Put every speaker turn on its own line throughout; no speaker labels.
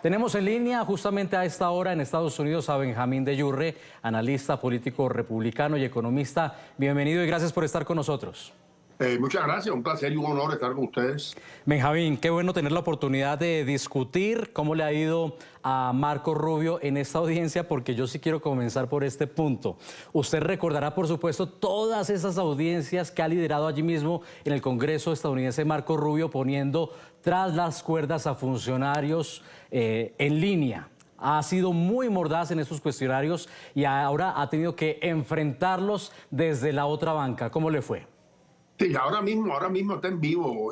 Tenemos en línea justamente a esta hora en Estados Unidos a Benjamín de Yurre, analista político republicano y economista. Bienvenido y gracias por estar con nosotros.
Muchas gracias, un placer y un honor estar con ustedes.
Benjamín, qué bueno tener la oportunidad de discutir cómo le ha ido a Marco Rubio en esta audiencia, porque yo sí quiero comenzar por este punto. Usted recordará, por supuesto, todas esas audiencias que ha liderado allí mismo en el Congreso estadounidense Marco Rubio, poniendo tras las cuerdas a funcionarios en línea. Ha sido muy mordaz en estos cuestionarios y ahora ha tenido que enfrentarlos desde la otra banca. ¿Cómo le fue?
Sí, ahora mismo está en vivo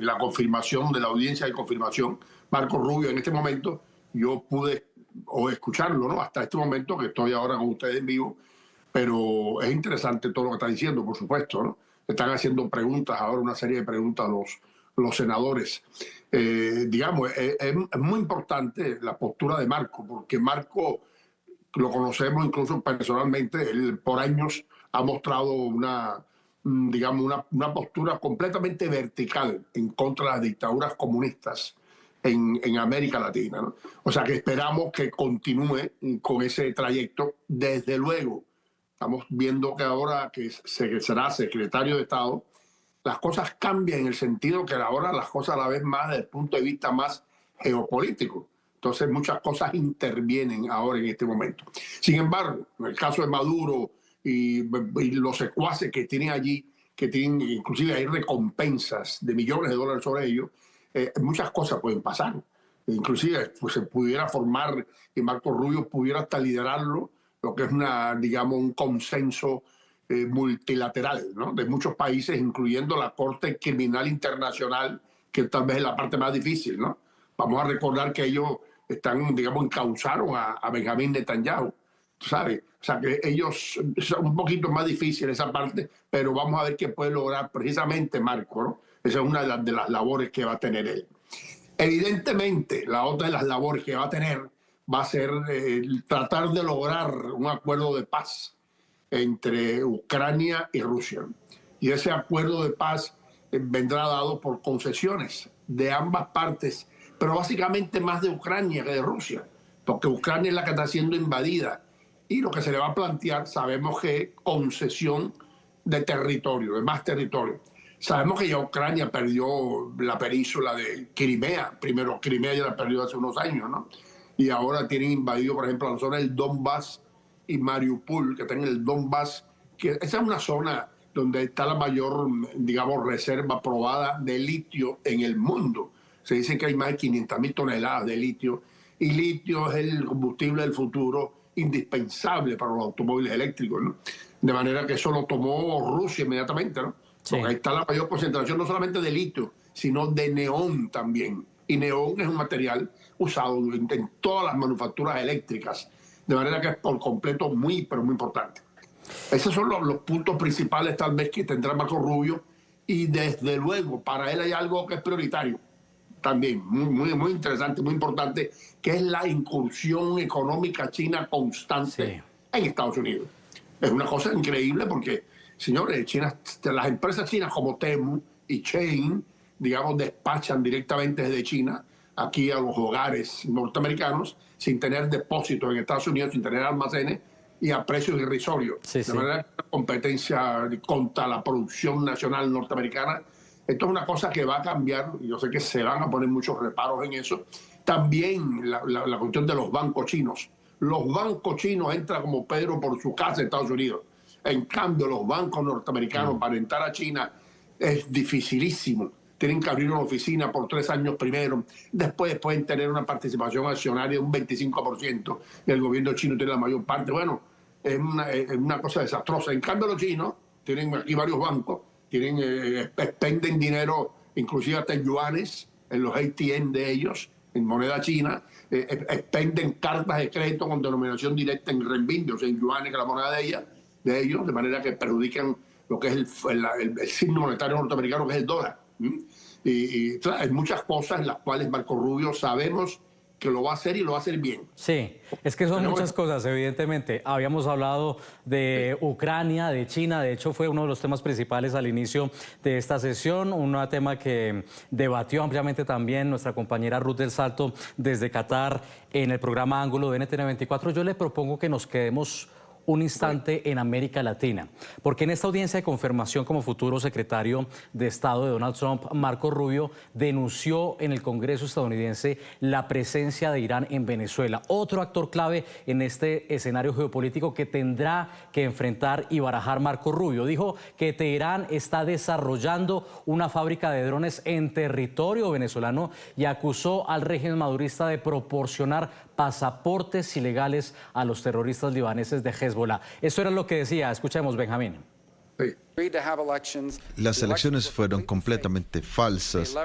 la confirmación de la audiencia de confirmación. Marco Rubio, en este momento, yo pude escucharlo, ¿no? Hasta este momento que estoy ahora con ustedes en vivo, pero es interesante todo lo que está diciendo, por supuesto, ¿no? Están haciendo preguntas ahora, una serie de preguntas los senadores. Es muy importante la postura de Marco, porque Marco lo conocemos incluso personalmente, él por años ha mostrado una postura completamente vertical en contra de las dictaduras comunistas en América Latina, ¿no? O sea que esperamos que continúe con ese trayecto. Desde luego, estamos viendo que ahora que será secretario de Estado, las cosas cambian en el sentido que ahora las cosas a la vez más desde el punto de vista más geopolítico. Entonces muchas cosas intervienen ahora en este momento. Sin embargo, en el caso de Maduro y los secuaces que tienen allí, que tienen, inclusive hay recompensas de millones de dólares sobre ellos, muchas cosas pueden pasar. Inclusive pues, se pudiera formar y Marco Rubio pudiera hasta liderarlo, lo que es un consenso multilateral, ¿no? De muchos países, incluyendo la Corte Criminal Internacional, que tal vez es la parte más difícil, ¿no? Vamos a recordar que ellos encausaron a Benjamín Netanyahu, ¿sabes? O sea, que ellos son un poquito más difícil esa parte, pero vamos a ver qué puede lograr precisamente Marco, ¿no? Esa es una de las labores que va a tener él. Evidentemente, la otra de las labores que va a tener va a ser tratar de lograr un acuerdo de paz entre Ucrania y Rusia. Y ese acuerdo de paz vendrá dado por concesiones de ambas partes, pero básicamente más de Ucrania que de Rusia, porque Ucrania es la que está siendo invadida. Y lo que se le va a plantear, sabemos que es concesión de territorio, de más territorio. Sabemos que ya Ucrania perdió la península de Crimea. Primero, Crimea ya la perdió hace unos años, ¿no? Y ahora tienen invadido, por ejemplo, la zona del Donbass y Mariupol, que están en el Donbass, que esa es una zona donde está la mayor, reserva probada de litio en el mundo. Se dice que hay más de 500.000 toneladas de litio, y litio es el combustible del futuro indispensable para los automóviles eléctricos, ¿no? De manera que eso lo tomó Rusia inmediatamente, ¿no? Sí. Porque ahí está la mayor concentración no solamente de litio, sino de neón también. Y neón es un material usado en todas las manufacturas eléctricas, de manera que es por completo pero muy importante. Esos son los puntos principales tal vez que tendrá Marco Rubio, y desde luego para él hay algo que es prioritario también, muy interesante, muy importante, que es la incursión económica china constante en Estados Unidos. Es una cosa increíble porque, señores, las empresas chinas como Temu y Shein, despachan directamente desde China aquí a los hogares norteamericanos sin tener depósitos en Estados Unidos, sin tener almacenes y a precios irrisorios. De manera que la competencia contra la producción nacional norteamericana, esto es una cosa que va a cambiar. Yo sé que se van a poner muchos reparos en eso. También la cuestión de los bancos chinos. Los bancos chinos entran como Pedro por su casa en Estados Unidos. En cambio, los bancos norteamericanos para entrar a China es dificilísimo. Tienen que abrir una oficina por 3 años primero. Después pueden tener una participación accionaria de un 25%. Y el gobierno chino tiene la mayor parte. Bueno, es una cosa desastrosa. En cambio, los chinos tienen aquí varios bancos, expenden dinero, inclusive hasta en yuanes, en los ATM de ellos, en moneda china, expenden cartas de crédito con denominación directa en renminbi, o sea, en yuanes, que es la moneda de ellos, de manera que perjudican lo que es el signo monetario norteamericano, que es el dólar. Y claro, hay muchas cosas en las cuales Marco Rubio sabemos que lo va a hacer y lo va a hacer bien.
Sí, es que son muchas cosas, evidentemente. Habíamos hablado de Ucrania, de China, de hecho fue uno de los temas principales al inicio de esta sesión, un tema que debatió ampliamente también nuestra compañera Ruth del Salto desde Qatar en el programa Ángulo de NTN24. Yo le propongo que nos quedemos un instante en América Latina, porque en esta audiencia de confirmación como futuro secretario de Estado de Donald Trump, Marco Rubio denunció en el Congreso estadounidense la presencia de Irán en Venezuela, otro actor clave en este escenario geopolítico que tendrá que enfrentar y barajar Marco Rubio. Dijo que Teherán está desarrollando una fábrica de drones en territorio venezolano y acusó al régimen madurista de proporcionar pasaportes ilegales a los terroristas libaneses de Hezbollah. Eso era lo que decía. Escuchemos, Benjamín.
Sí.
Las elecciones fueron completamente falsas.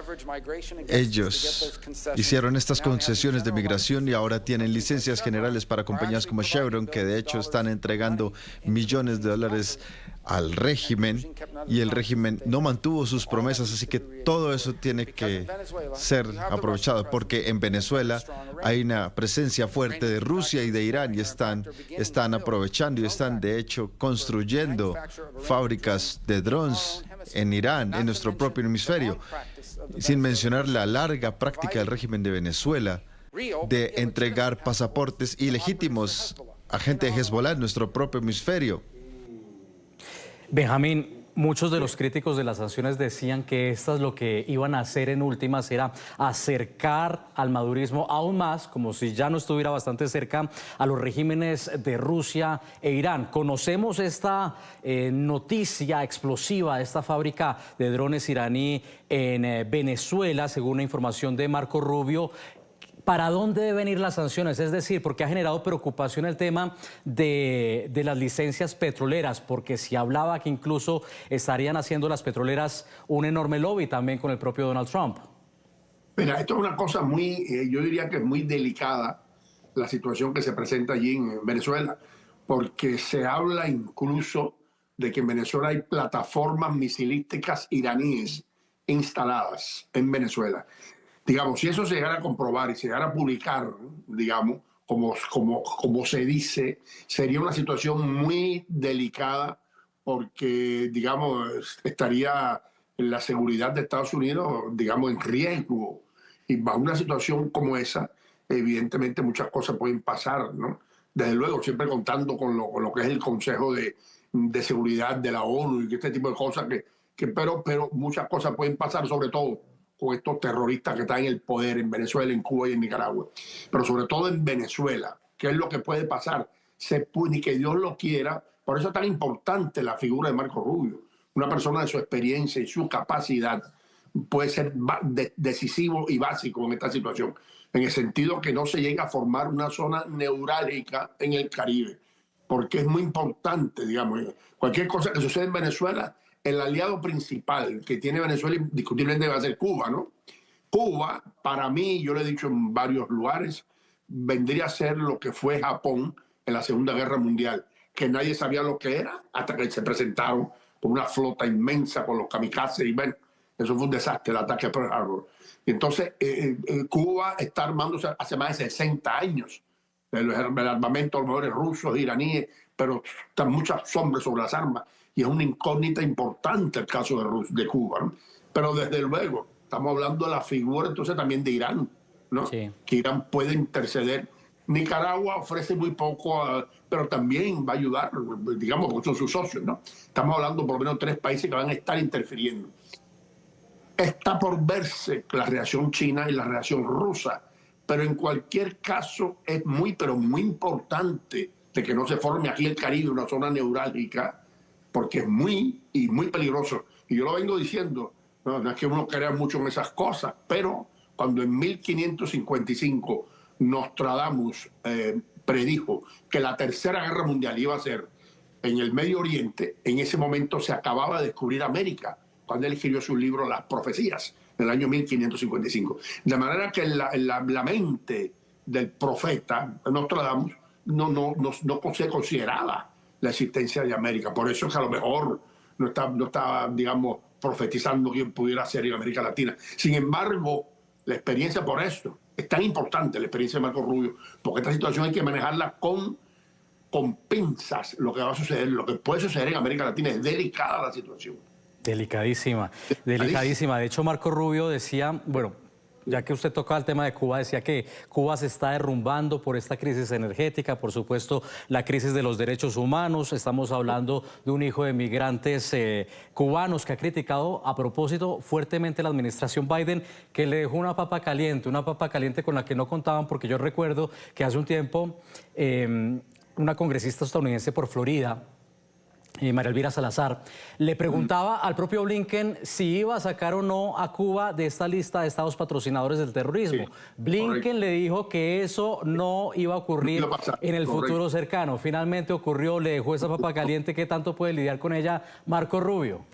Ellos hicieron estas concesiones de migración y ahora tienen licencias generales para compañías como Chevron, que de hecho están entregando millones de dólares al régimen, y el régimen no mantuvo sus promesas, así que todo eso tiene que ser aprovechado, porque en Venezuela hay una presencia fuerte de Rusia y de Irán, y están aprovechando y están de hecho construyendo fábricas de drones en Irán, en nuestro propio hemisferio, sin mencionar la larga práctica del régimen de Venezuela de entregar pasaportes ilegítimos a gente de Hezbollah en nuestro propio hemisferio.
Benjamín, muchos de los críticos de las sanciones decían que estas lo que iban a hacer en últimas era acercar al madurismo aún más, como si ya no estuviera bastante cerca, a los regímenes de Rusia e Irán. Conocemos esta noticia explosiva de esta fábrica de drones iraní en Venezuela, según la información de Marco Rubio. ¿Para dónde deben ir las sanciones? Es decir, porque ha generado preocupación el tema de las licencias petroleras, porque se hablaba que incluso estarían haciendo las petroleras un enorme lobby también con el propio Donald Trump.
Mira, esto es una cosa muy, yo diría que es muy delicada la situación que se presenta allí en Venezuela, porque se habla incluso de que en Venezuela hay plataformas misilísticas iraníes instaladas en Venezuela. Digamos, si eso se llegara a comprobar y se llegara a publicar, digamos, como se dice, sería una situación muy delicada porque, digamos, estaría la seguridad de Estados Unidos, digamos, en riesgo. Y bajo una situación como esa, evidentemente muchas cosas pueden pasar, ¿no? Desde luego, siempre contando con lo que es el Consejo de Seguridad de la ONU y este tipo de cosas, pero muchas cosas pueden pasar, sobre todo con estos terroristas que están en el poder en Venezuela, en Cuba y en Nicaragua. Pero sobre todo en Venezuela, ¿qué es lo que puede pasar? Ni que Dios lo quiera. Por eso es tan importante la figura de Marco Rubio. Una persona de su experiencia y su capacidad puede ser decisivo y básico en esta situación, en el sentido que no se llega a formar una zona neurálgica en el Caribe, porque es muy importante, digamos, cualquier cosa que suceda en Venezuela, el aliado principal que tiene Venezuela indiscutiblemente va a ser Cuba, ¿no? Cuba, para mí, yo lo he dicho en varios lugares, vendría a ser lo que fue Japón en la Segunda Guerra Mundial, que nadie sabía lo que era hasta que se presentaron con una flota inmensa con los kamikazes y bueno, eso fue un desastre, el ataque a Pearl Harbor. Y entonces, Cuba está armándose hace más de 60 años. El armamento, a lo mejor es rusos, iraníes, pero están muchas sombras sobre las armas. Y es una incógnita importante el caso de Cuba, ¿no? Pero desde luego, estamos hablando de la figura entonces también de Irán, ¿no? Sí. Que Irán puede interceder. Nicaragua ofrece muy poco, pero también va a ayudar, digamos, porque son sus socios, ¿no? Estamos hablando por lo menos de 3 países que van a estar interfiriendo. Está por verse la reacción china y la reacción rusa, pero en cualquier caso es muy, pero muy importante de que no se forme aquí el Caribe una zona neurálgica, porque es muy peligroso. Y yo lo vengo diciendo, no es que uno crea mucho en esas cosas, pero cuando en 1555 Nostradamus predijo que la Tercera Guerra Mundial iba a ser en el Medio Oriente, en ese momento se acababa de descubrir América, cuando él escribió su libro Las Profecías, en el año 1555. De manera que la mente del profeta Nostradamus no se consideraba la existencia de América. Por eso es que a lo mejor no está, digamos, profetizando quién pudiera ser en América Latina. Sin embargo, la experiencia por eso es tan importante la experiencia de Marco Rubio, porque esta situación hay que manejarla con pinzas. Lo que va a suceder, lo que puede suceder en América Latina, es delicada la situación.
Delicadísima, delicadísima. De hecho, Marco Rubio decía, bueno, ya que usted tocaba el tema de Cuba, decía que Cuba se está derrumbando por esta crisis energética, por supuesto, la crisis de los derechos humanos. Estamos hablando de un hijo de migrantes cubanos que ha criticado a propósito fuertemente la administración Biden, que le dejó una papa caliente con la que no contaban, porque yo recuerdo que hace un tiempo una congresista estadounidense por Florida, María Elvira Salazar, le preguntaba al propio Blinken si iba a sacar o no a Cuba de esta lista de estados patrocinadores del terrorismo. Sí, Blinken correcto. Le dijo que eso no iba a ocurrir en el futuro cercano. Finalmente ocurrió, le dejó esa papa caliente. ¿Qué tanto puede lidiar con ella Marco Rubio?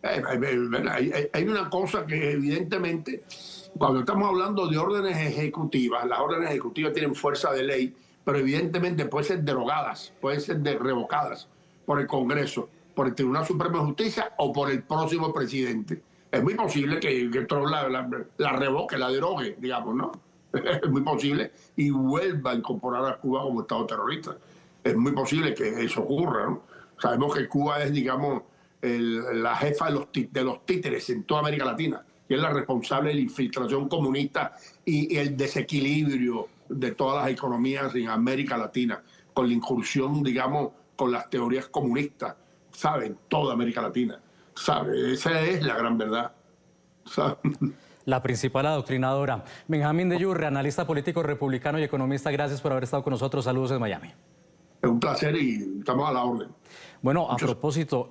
Hay una cosa que evidentemente, cuando estamos hablando de órdenes ejecutivas, las órdenes ejecutivas tienen fuerza de ley, pero evidentemente pueden ser derogadas, pueden ser revocadas por el Congreso, por el Tribunal Supremo de Justicia o por el próximo presidente. Es muy posible que Trump la revoque, la derogue, digamos, ¿no? Es muy posible y vuelva a incorporar a Cuba como Estado terrorista. Es muy posible que eso ocurra, ¿no? Sabemos que Cuba es, digamos, la jefa de los títeres en toda América Latina, y es la responsable de la infiltración comunista y el desequilibrio de todas las economías en América Latina, con la incursión, digamos, con las teorías comunistas, ¿sabe? En toda América Latina, ¿sabe? Esa es la gran verdad, ¿sabe?
La principal adoctrinadora. Benjamín de Yurre, analista político republicano y economista, gracias por haber estado con nosotros. Saludos en Miami.
Es un placer y estamos a la orden.
Bueno, a propósito...